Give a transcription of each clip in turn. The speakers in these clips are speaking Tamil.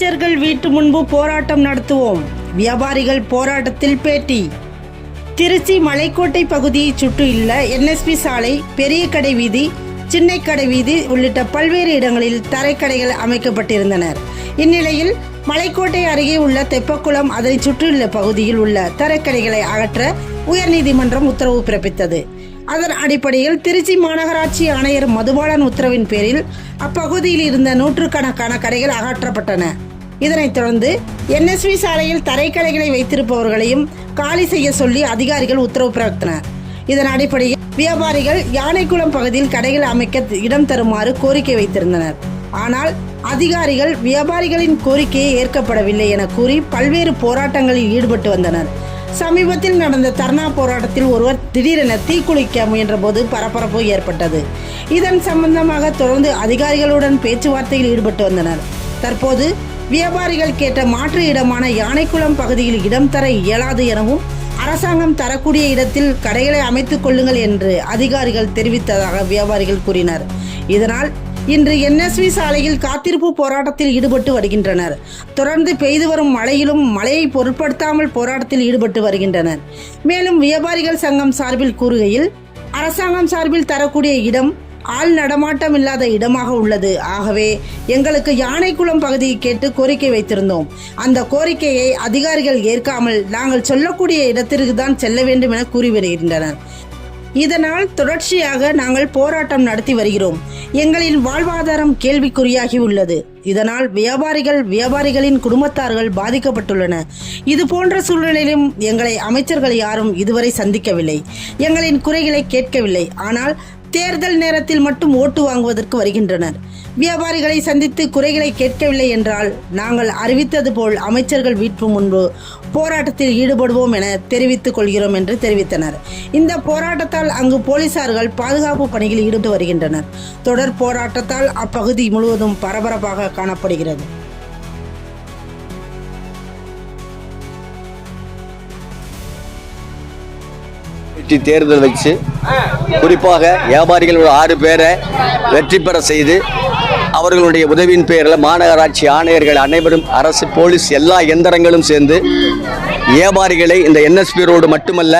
அமைச்சர்கள் வீட்டு முன்பு போராட்டம் நடத்துவோம். வியாபாரிகள் போராட்டத்தில் பேட்டி. திருச்சி மலைக்கோட்டை பகுதியை சுற்றியுள்ள NSP சாலை, பெரிய கடை வீதி, சின்னை கடை வீதி உள்ளிட்ட பல்வேறு இடங்களில் தரைக்கடைகள் அமைக்கப்பட்டிருந்தனர். இந்நிலையில் மலைக்கோட்டை அருகே உள்ள தெப்பக்குளம், அதனை சுற்றியுள்ள பகுதியில் உள்ள தரைக்கடைகளை அகற்ற உயர்நீதிமன்றம் உத்தரவு பிறப்பித்தது. அதன் அடிப்படையில் திருச்சி மாநகராட்சி ஆணையர் மதுபாலன் உத்தரவின் பேரில் அப்பகுதியில் இருந்த நூற்றுக்கணக்கான கடைகள் அகற்றப்பட்டன. இதனைத் தொடர்ந்து NSP சாலையில் தரைக்கடைகளை வைத்திருப்பவர்களையும் காலி செய்ய சொல்லி அதிகாரிகள் உத்தரவு பிறப்பித்தனர். இதன் அடிப்படையில் வியாபாரிகள் யானைக்குளம் பகுதியில் கடைகள் அமைக்க இடம் தருமாறு கோரிக்கை வைத்திருந்தனர். ஆனால் அதிகாரிகள் வியாபாரிகளின் கோரிக்கையை ஏற்கப்படவில்லை என கூறி பல்வேறு போராட்டங்களில் ஈடுபட்டு வந்தனர். சமீபத்தில் நடந்த தர்ணா போராட்டத்தில் ஒருவர் திடீரென தீக்குளிக்க முயன்ற போது பரபரப்பு ஏற்பட்டது. இதன் சம்பந்தமாக தொடர்ந்து அதிகாரிகளுடன் பேச்சுவார்த்தையில் ஈடுபட்டு வந்தனர். தற்போது வியாபாரிகள் கேட்ட மாற்று இடமான யானைக்குளம் பகுதியில் இடம் தர இயலாது எனவும், அரசாங்கம் தரக்கூடிய இடத்தில் கடைகளை அமைத்துக் கொள்ளுங்கள் என்று அதிகாரிகள் தெரிவித்ததாக வியாபாரிகள் கூறினர். இதனால் இன்று NSP சாலையில் காத்திருப்பு போராட்டத்தில் ஈடுபட்டு வருகின்றனர். தொடர்ந்து பெய்து வரும் மழையிலும் மழையை பொருட்படுத்தாமல் போராட்டத்தில் ஈடுபட்டு வருகின்றனர். மேலும் வியாபாரிகள் சங்கம் சார்பில் கூறுகையில், அரசாங்கம் சார்பில் தரக்கூடிய இடம் ஆள் நடமாட்டம் இல்லாத இடமாக உள்ளது. ஆகவே எங்களுக்கு யானைக்குளம் பகுதியை கேட்டு கோரிக்கை வைத்திருந்தோம். அந்த கோரிக்கையை அதிகாரிகள் ஏற்காமல் நாங்கள் சொல்லக்கூடிய இடத்திற்கு தான் செல்ல வேண்டும் என கூறி வருகின்றனர். இதனால் தொடர்ச்சியாக நாங்கள் போராட்டம் நடத்தி வருகிறோம். எங்களின் வாழ்வாதாரம் கேள்விக்குறியாகி உள்ளது. இதனால் வியாபாரிகளின் குடும்பத்தார்கள் பாதிக்கப்பட்டுள்ளன. இது போன்ற சூழ்நிலையிலும் எங்களை அமைச்சர்கள் யாரும் இதுவரை சந்திக்கவில்லை, எங்களின் குறைகளை கேட்கவில்லை. ஆனால் தேர்தல் நேரத்தில் மட்டும் ஓட்டு வாங்குவதற்கு வருகின்றனர். வியாபாரிகளை சந்தித்து குறைகளை கேட்கவில்லை என்றால் நாங்கள் அறிவித்தது போல் அமைச்சர்கள் வீட்டு முன்பு போராட்டத்தில் ஈடுபடுவோம் என தெரிவித்துக் கொள்கிறோம் என்று தெரிவித்தனர். இந்த போராட்டத்தால் அங்கு போலீசார்கள் பாதுகாப்பு பணியில் ஈடுபட்டு வருகின்றனர். தொடர் போராட்டத்தால் அப்பகுதி முழுவதும் பரபரப்பாக காணப்படுகிறது. தேர்தல் வச்சு குறிப்பாக வியாபாரிகள் 6 பேரை வெற்றி பெற செய்து அவர்களுடைய உதவியின் பேரில் மாநகராட்சி ஆணையர்கள் அனைவரும், அரசு, போலீஸ் எல்லா எந்திரங்களும் சேர்ந்து வியாபாரிகளை இந்த NSP ரோடு மட்டுமல்ல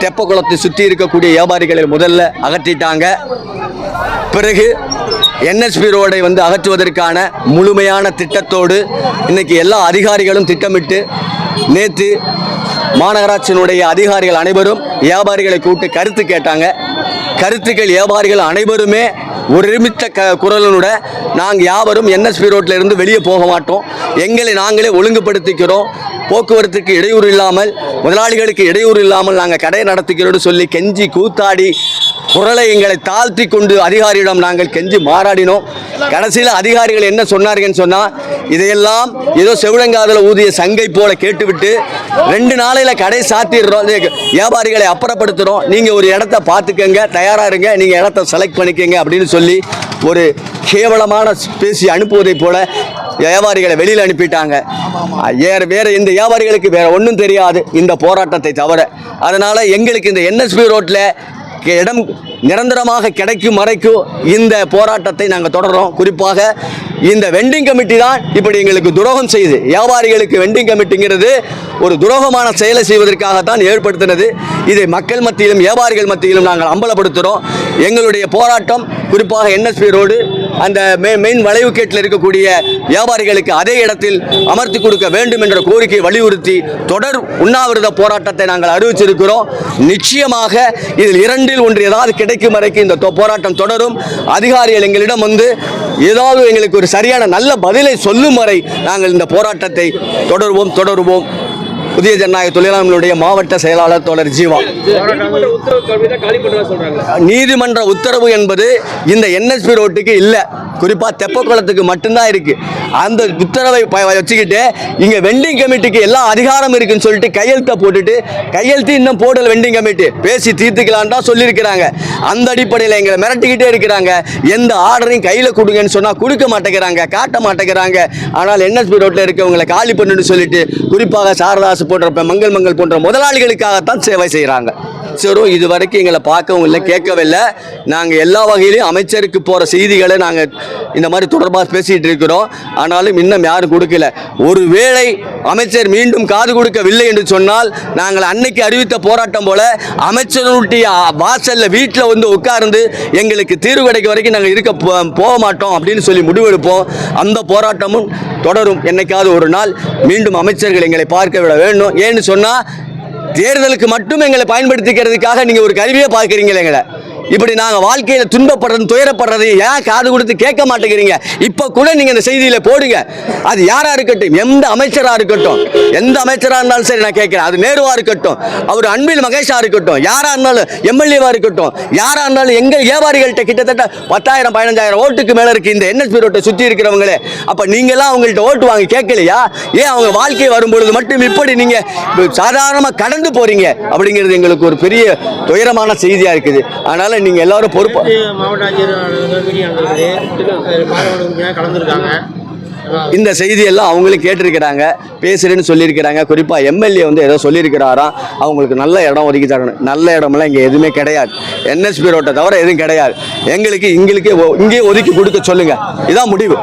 தெப்பக்குளத்தை சுற்றி இருக்கக்கூடிய வியாபாரிகளை முதல்ல அகற்றிட்டாங்க. பிறகு NSP ரோடை அகற்றுவதற்கான முழுமையான திட்டத்தோடு இன்னைக்கு எல்லா அதிகாரிகளும் திட்டமிட்டு நேற்று மாநகராட்சியினுடைய அதிகாரிகள் அனைவரும் வியாபாரிகளை கூப்பிட்டு கருத்து கேட்டாங்க. கருத்துக்கள் வியாபாரிகள் அனைவருமே ஒருமித்த குரலுட நாங்கள் யாவரும் NSP ரோட்டில் இருந்து வெளியே போக மாட்டோம், எங்களை நாங்களே ஒழுங்குபடுத்திக்கிறோம், போக்குவரத்துக்கு இடையூறு இல்லாமல், முதலாளிகளுக்கு இடையூறு இல்லாமல் நாங்கள் கடை நடத்திக்கிறோம்னு சொல்லி கெஞ்சி கூத்தாடி குரலை எங்களை தாழ்த்தி கொண்டு அதிகாரியிடம் நாங்கள் கெஞ்சி மாறாடினோம். கடைசியில் அதிகாரிகள் என்ன சொன்னார்கள்னு சொன்னால், இதையெல்லாம் ஏதோ செவிடங்காதில் ஊதிய சங்கை போல கேட்டுவிட்டு 2 நாளையில் கடை சாத்திடுறோம், வியாபாரிகளை அப்புறப்படுத்துகிறோம், நீங்கள் ஒரு இடத்த பார்த்துக்கங்க, தயாராக இருங்க, நீங்கள் இடத்த செலக்ட் பண்ணிக்கங்க அப்படின்னு சொல்லி ஒரு கேவலமான பேசி அனுப்புவதை போல வியாபாரிகளை வெளியில் அனுப்பிட்டாங்க. வேற இந்த வியாபாரிகளுக்கு வேற ஒன்றும் தெரியாது இந்த போராட்டத்தை தவிர. அதனால் எங்களுக்கு இந்த NSP ரோட்டில் இடம் நிரந்தரமாக கிடைக்கும் வரைக்கும் இந்த போராட்டத்தை நாங்கள் தொடர்றோம். குறிப்பாக இந்த வெண்டிங் கமிட்டி தான் இப்படி எங்களுக்கு துரோகம் செய்து, வியாபாரிகளுக்கு வெண்டிங் கமிட்டிங்கிறது ஒரு துரோகமான செயலை செய்வதற்காகத்தான் ஏற்படுத்தினது. இதை மக்கள் மத்தியிலும் வியாபாரிகள் மத்தியிலும் நாங்கள் அம்பலப்படுத்துகிறோம். எங்களுடைய போராட்டம் குறிப்பாக NSP ரோடு அந்த மெயின் வளைவு கேட்டில் இருக்கக்கூடிய வியாபாரிகளுக்கு அதே இடத்தில் அமர்த்தி கொடுக்க வேண்டும் என்ற கோரிக்கை வலியுறுத்தி தொடர் உண்ணாவிரத போராட்டத்தை நாங்கள் அறிவிச்சிருக்கிறோம். நிச்சயமாக இதில் 2இல் 1 ஏதாவது கிடைக்கும் வரைக்கும் இந்த போராட்டம் தொடரும். அதிகாரிகள் எங்களிடம் ஏதாவது எங்களுக்கு ஒரு சரியான நல்ல பதிலை சொல்லும் வரை நாங்கள் இந்த போராட்டத்தை தொடருவோம். புதிய ஜனநாயக தொழிலாளர்களுடைய மாவட்ட செயலாளர் தோழர் ஜீவா. நீதிமன்ற உத்தரவு என்பது இந்த NSP ரோட்டுக்கு இல்லை, குறிப்பாக தெப்பக்குளத்துக்கு மட்டும்தான் இருக்குது. அந்த உத்தரவை வச்சுக்கிட்டு இங்கே வெண்டிங் கமிட்டிக்கு எல்லா அதிகாரம் இருக்குன்னு சொல்லிட்டு கையெழுத்தை போட்டுட்டு, கையெழுத்து இன்னும் போடல, வெண்டிங் கமிட்டி பேசி தீர்த்துக்கலான்னு தான் சொல்லியிருக்கிறாங்க. அந்த அடிப்படையில் எங்களை மிரட்டிக்கிட்டே இருக்கிறாங்க. எந்த ஆர்டரையும் கையில் கொடுங்கன்னு சொன்னால் கொடுக்க மாட்டேங்கிறாங்க, காட்ட மாட்டேங்கிறாங்க. ஆனால் NSP ரோட்டில் இருக்கவங்களை காலி பண்ணுன்னு சொல்லிட்டு குறிப்பாக சாரதாஸ் போன்ற மங்கள் போன்ற முதலாளிகளுக்காகத்தான் சேவை செய்கிறாங்க. அமைச்சரும் இதுவரைக்கும் எங்களை பார்க்கவும் இல்லை, கேட்கவே இல்லை. நாங்கள் எல்லா வகையிலையும் அமைச்சருக்கு போகிற செய்திகளை நாங்கள் இந்த மாதிரி தொடர்பாக பேசிகிட்டு இருக்கிறோம். ஆனாலும் இன்னும் யாரும் கொடுக்கல. ஒருவேளை அமைச்சர் மீண்டும் காது கொடுக்கவில்லை என்று சொன்னால் நாங்கள் அன்னைக்கு அறிவித்த போராட்டம் போல அமைச்சருடைய வாசல்ல வீட்டில் வந்து உட்கார்ந்து எங்களுக்கு தீர்வு கிடைக்க வரைக்கும் நாங்கள் இருக்க போக மாட்டோம் அப்படின்னு சொல்லி முடிவெடுப்போம். அந்த போராட்டமும் தொடரும். என்னைக்காவது ஒரு நாள் மீண்டும் அமைச்சர்கள் எங்களை பார்க்க விட வேண்டும். ஏன்னு சொன்னா தேர்தலுக்கு மட்டும் எங்களை பயன்படுத்திக்கிறதுக்காக நீங்க ஒரு கருவியை பார்க்குறீங்களே எங்களை. இப்படி நாங்கள் வாழ்க்கையில் துன்பப்படுறது துயரப்படுறது ஏன் காது கொடுத்து கேட்க மாட்டேங்கிறீங்க? இப்போ கூட நீங்கள் இந்த செய்தியில் போடுங்க. அது யாராக இருக்கட்டும், எந்த அமைச்சராக இருக்கட்டும், எந்த அமைச்சராக இருந்தாலும் சரி நான் கேட்குறேன். அது நேருவாக இருக்கட்டும், அவர் அன்பில் மகேஷாக இருக்கட்டும், யாராக இருந்தாலும் எம்எல்ஏவாக இருக்கட்டும், யாராக இருந்தாலும் எங்கள் வியாபாரிகள்கிட்ட கிட்டத்தட்ட 10,000-15,000 ஓட்டுக்கு மேலே இருக்குது இந்த என்எஸ்பி ரோட்டை சுற்றி இருக்கிறவங்களே. அப்போ நீங்களாம் அவங்கள்ட்ட ஓட்டு வாங்கி கேட்கலையா? ஏன் அவங்க வாழ்க்கை வரும்பொழுது மட்டும் இப்படி நீங்கள் சாதாரணமாக கடந்து போகிறீங்க? அப்படிங்கிறது எங்களுக்கு ஒரு பெரிய துயரமான செய்தியாக இருக்குது. அதனால் நீங்க எல்லாரும் பொறுப்பு. மாவட்ட ஆட்சியர் கலந்துருக்காங்க. இந்த செய்தியெல்லாம் அவங்களும் கேட்டிருக்கிறாங்க, பேசுறேன்னு சொல்லியிருக்கிறாங்க. குறிப்பாக எம்எல்ஏ வந்து ஏதோ சொல்லியிருக்கிறாராம், அவங்களுக்கு நல்ல இடம் ஒதுக்கி தரணும். நல்ல இடமெல்லாம் இங்கே எதுவுமே கிடையாது. என்எஸ்பி ரோட்டை தவிர எதுவும் கிடையாது. எங்களுக்கு இங்கேயே ஒதுக்கி கொடுக்க சொல்லுங்க. இதான் முடிவு.